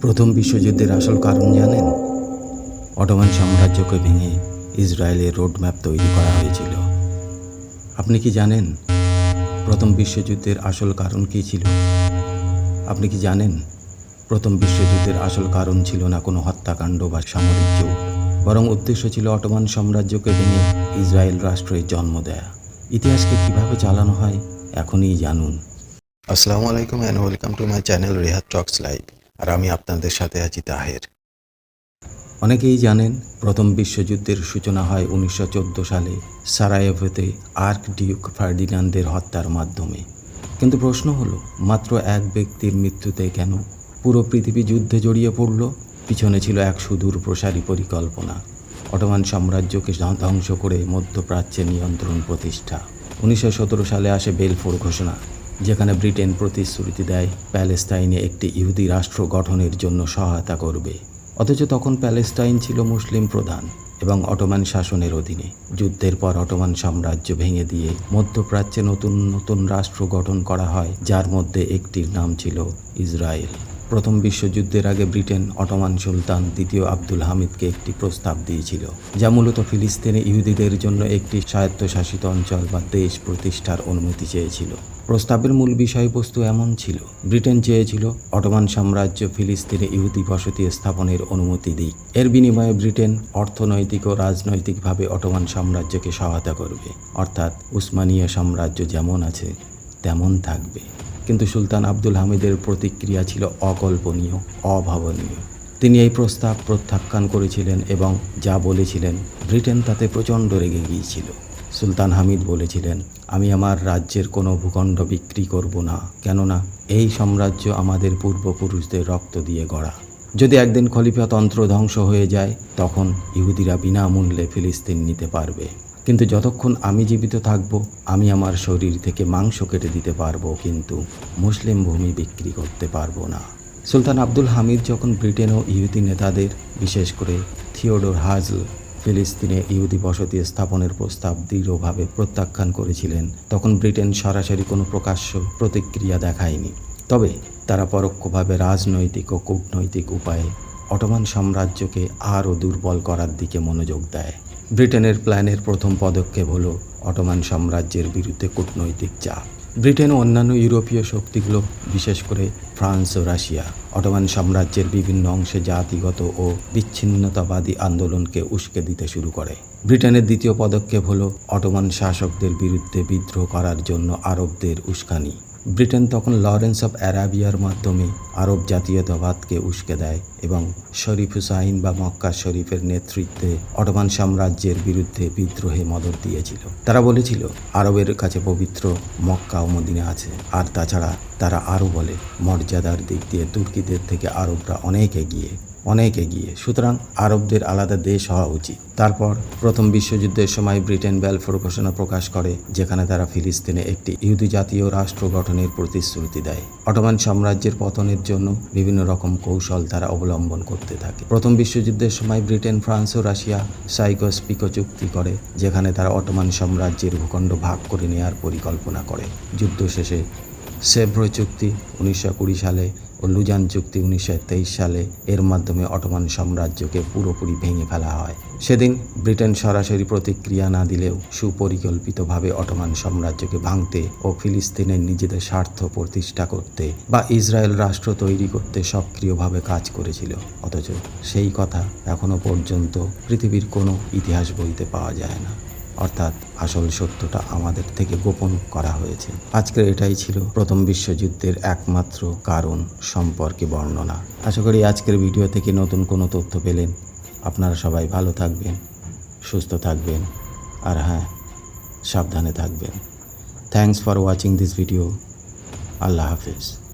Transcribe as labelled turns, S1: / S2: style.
S1: প্রথম বিশ্বযুদ্ধের আসল কারণ জানেন? অটোমান সাম্রাজ্যকে ভেঙে ইসরায়েলের রোডম্যাপ তৈরি করা হয়েছিল। আপনি কি জানেন প্রথম বিশ্বযুদ্ধের আসল কারণ কী ছিল? আপনি কি জানেন প্রথম বিশ্বযুদ্ধের আসল কারণ ছিল না কোনো হত্যাকাণ্ড বা সামরিক যুদ্ধ, বরং উদ্দেশ্য ছিল অটোমান সাম্রাজ্যকে ভেঙে ইসরায়েল রাষ্ট্রের জন্ম দেয়া। ইতিহাসকে কিভাবে চালানো হয় এখনই জানুন।
S2: আসসালামু আলাইকুম and welcome to my channel Rehat talks live. আর আমি আপনাদের সাথে আছি তাহের।
S1: অনেকেই জানেন প্রথম বিশ্বযুদ্ধের সূচনা হয় 1914 সালে সারায়েভোতে আর্ক ডিউক ফার্ডিনান্দের হত্যার মাধ্যমে। কিন্তু প্রশ্ন হলো, মাত্র এক ব্যক্তির মৃত্যুতে কেন পুরো পৃথিবী যুদ্ধে জড়িয়ে পড়ল? পিছনে ছিল এক সুদূর প্রসারী পরিকল্পনা, অটোমান সাম্রাজ্যকে ধ্বংস করে মধ্যপ্রাচ্যে নিয়ন্ত্রণ প্রতিষ্ঠা। 1917 সালে আসে বেলফোর ঘোষণা, যেখানে ব্রিটেন প্রতিশ্রুতি দেয় প্যালেস্টাইনে একটি ইহুদি রাষ্ট্র গঠনের জন্য সহায়তা করবে। অথচ তখন প্যালেস্টাইন ছিল মুসলিম প্রধান এবং অটোমান শাসনের অধীনে। যুদ্ধের পর অটোমান সাম্রাজ্য ভেঙে দিয়ে মধ্যপ্রাচ্যে নতুন নতুন রাষ্ট্র গঠন করা হয়, যার মধ্যে একটির নাম ছিল ইসরায়েল। প্রথম বিশ্বযুদ্ধের আগে ব্রিটেন অটোমান সুলতান দ্বিতীয় আব্দুল হামিদকে একটি প্রস্তাব দিয়েছিল, যা মূলত ফিলিস্তিনে ইহুদিদের জন্য একটি স্বায়ত্তশাসিত অঞ্চল বা দেশ প্রতিষ্ঠার অনুমতি চেয়েছিল। প্রস্তাবের মূল বিষয়বস্তু এমন ছিল, ব্রিটেন চেয়েছিল অটোমান সাম্রাজ্য ফিলিস্তিনে ইহুদি বসতি স্থাপনের অনুমতি দিক। এর বিনিময়ে ব্রিটেন অর্থনৈতিক ও রাজনৈতিকভাবে অটোমান সাম্রাজ্যকে সহায়তা করবে, অর্থাৎ উসমানীয় সাম্রাজ্য যেমন আছে তেমন থাকবে। কিন্তু সুলতান আব্দুল হামিদের প্রতিক্রিয়া ছিল অকল্পনীয়, অভাবনীয়। তিনি এই প্রস্তাব প্রত্যাখ্যান করেছিলেন এবং যা বলেছিলেন, ব্রিটেন তাতে প্রচণ্ড রেগে গিয়েছিল। সুলতান হামিদ বলেছিলেন, আমি আমার রাজ্যের কোনো ভূখণ্ড বিক্রি করব না, কেননা এই সাম্রাজ্য আমাদের পূর্বপুরুষদের রক্ত দিয়ে গড়া। যদি একদিন খলিফাতন্ত্র ধ্বংস হয়ে যায়, তখন ইহুদিরা বিনামূল্যে ফিলিস্তিন নিতে পারবে। কিন্তু যতক্ষণ আমি জীবিত থাকব, আমি আমার শরীর থেকে মাংস কেটে দিতে পারবো, কিন্তু মুসলিম ভূমি বিক্রি করতে পারবো না। সুলতান আব্দুল হামিদ যখন ব্রিটেন ও ইহুদি নেতাদের, বিশেষ করে থিওডোর হাজল, ফিলিস্তিনে ইহুদি বসতি স্থাপনের প্রস্তাব দৃঢ়ভাবে প্রত্যাখ্যান করেছিলেন, তখন ব্রিটেন সরাসরি কোনো প্রকাশ্য প্রতিক্রিয়া দেখায়নি। তবে তারা পরোক্ষভাবে রাজনৈতিক ও কূটনৈতিক উপায়ে অটোমান সাম্রাজ্যকে আরও দুর্বল করার দিকে মনোযোগ দেয়। ব্রিটেনের প্ল্যানের প্রথম পদক্ষেপ হলো অটোমান সাম্রাজ্যের বিরুদ্ধে কূটনৈতিক চাপ। ব্রিটেন ও অন্যান্য ইউরোপীয় শক্তিগুলো, বিশেষ করে ফ্রান্স ও রাশিয়া, অটোমান সাম্রাজ্যের বিভিন্ন অংশে জাতিগত ও বিচ্ছিন্নতাবাদী আন্দোলনকে উস্কে দিতে শুরু করে। ব্রিটেনের দ্বিতীয় পদক্ষেপ হলো অটোমান শাসকদের বিরুদ্ধে বিদ্রোহ করার জন্য আরবদের উস্কানি। ব্রিটেন তখন লরেন্স অফ অ্যারাবিয়ার মাধ্যমে আরব জাতীয়তাবাদকে উস্কে দেয় এবং শরীফ হুসাইন বা মক্কা শরীফের নেতৃত্বে অটোমান সাম্রাজ্যের বিরুদ্ধে বিদ্রোহে মদদ দিয়েছিল। তারা বলেছিল, আরবের কাছে পবিত্র মক্কা ও মদিনা আছে, আর তাছাড়া তারা আরও বলে, মর্যাদার দিক দিয়ে তুর্কিদের থেকে আরবরা অনেক এগিয়ে। সুতরাং আরবদের আলাদা দেশ হওয়া উচিত। তারপর প্রথম বিশ্বযুদ্ধের সময় ব্রিটেন বেলফোর ঘোষণা প্রকাশ করে, যেখানে তারা ফিলিস্তিনে একটি ইহুদি জাতীয় রাষ্ট্র গঠনের প্রতিশ্রুতি দেয়। অটোমান সাম্রাজ্যের পতনের জন্য বিভিন্ন রকম কৌশল তারা অবলম্বন করতে থাকে। প্রথম বিশ্বযুদ্ধের সময় ব্রিটেন, ফ্রান্স ও রাশিয়া সাইকস-পিকো চুক্তি করে, যেখানে তারা অটোমান সাম্রাজ্যের ভূখণ্ড ভাগ করে নেওয়ার পরিকল্পনা করে। যুদ্ধ শেষে সেভ্রয় চুক্তি 1920 সালে ও লুজান চুক্তি 1923 সালে, এর মাধ্যমে অটোমান সাম্রাজ্যকে পুরোপুরি ভেঙে ফেলা হয়। সেদিন ব্রিটেন সরাসরি প্রতিক্রিয়া না দিলেও সুপরিকল্পিতভাবে অটোমান সাম্রাজ্যকে ভাঙতে ও ফিলিস্তিনের নিজেদের স্বার্থ প্রতিষ্ঠা করতে বা ইসরায়েল রাষ্ট্র তৈরি করতে সক্রিয়ভাবে কাজ করেছিল। অথচ সেই কথা এখনো পর্যন্ত পৃথিবীর কোনো ইতিহাস বইতে পাওয়া যায় না। অর্থাৎ আসল সত্যটা আমাদের থেকে গোপন করা হয়েছে। আজকের এটাই ছিল প্রথম বিশ্বযুদ্ধের একমাত্র কারণ সম্পর্কে বর্ণনা। আশা করি আজকের ভিডিও থেকে নতুন কোনো তথ্য পেলেন। আপনারা সবাই ভালো থাকবেন, সুস্থ থাকবেন, আর হ্যাঁ, সাবধানে থাকবেন। Thanks for watching this video. Allah Hafiz.